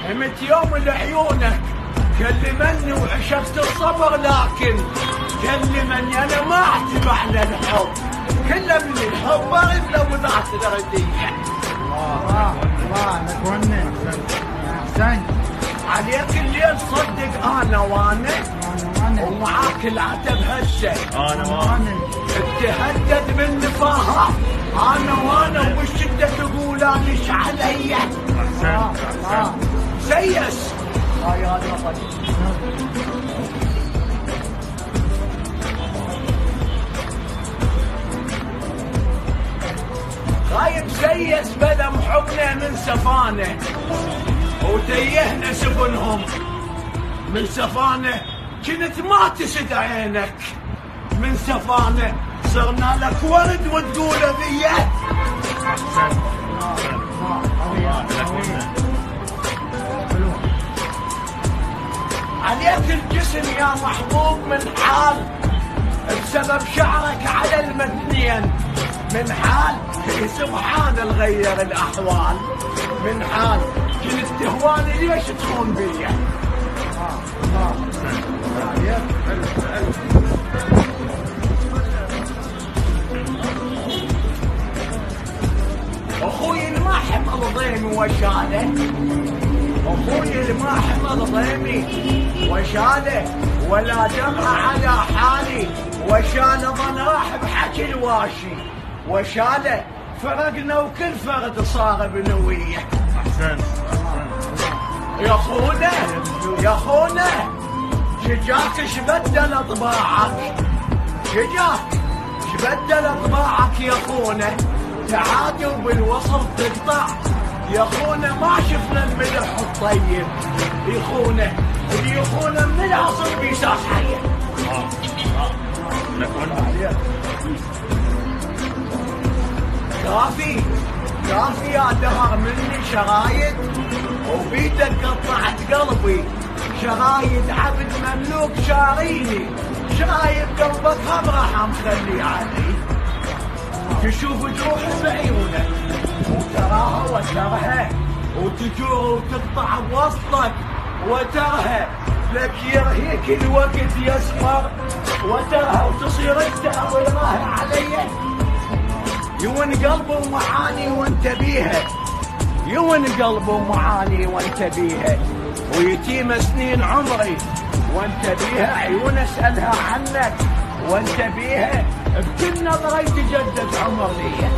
همت يوم لعيونك كلمني وعشقت الصبر، لكن كلمني انا ما اعتب على الحب، كله من الحب ضرب لو ذات الردية. الله لك ونن احسنت عليك الليل صدق انا وانا ومعاك العتب هسه، انا وانا تهدد من نفاها انا وانا والشده تقول انش علي. سيس يا نفس خايب سيس بدا محبنا من سفانه وتيهنا سفنهم من سفانه، كنت ما تسد عينك من سفانه، صرنا لك ورد وتقول ذيه. عليك الجسم يا محبوب من حال بسبب شعرك على المتنين، من حال سبحان الغير الاحوال، من حال كنت تهواني ليش تخون بيا. اخوي ما حمل ضيمي وشاله، اخوي ما حمل ضيمي وشاله ولا دمع على حالي، وشاله ظن راح بحكي الواشي، وشاله فرقنا وكل فرد صار بنويه. يا خونا يا خونا شجاك شبدل اطباعك، شجاك شبدل اطباعك يا خونا، تعادي وبالوصل تقطع يا خونا، ما شفنا الملح الطيب يخونه، اللي يخونه من العصر بيساس حيه. كافي كافي يا دهر مني شرايد، وبيدك قطعت قلبي شرايد، عبد مملوك شاريني، شايب قلبك هم راح مخلي علي، تشوف جروح بعيونك وتراها وترها وتجوع وتقطع بوسطك وترها، لك يرهيك الوقت يسمر وترها وتصير انت ويراها علي، يون قلبه معاني وانت بيها، يون قلبه معاني وانت بيها، ويتيم سنين عمري وانت بيها، عيون اسألها عنك وانت بيها، بكل نظرة يتجدد عمر لي.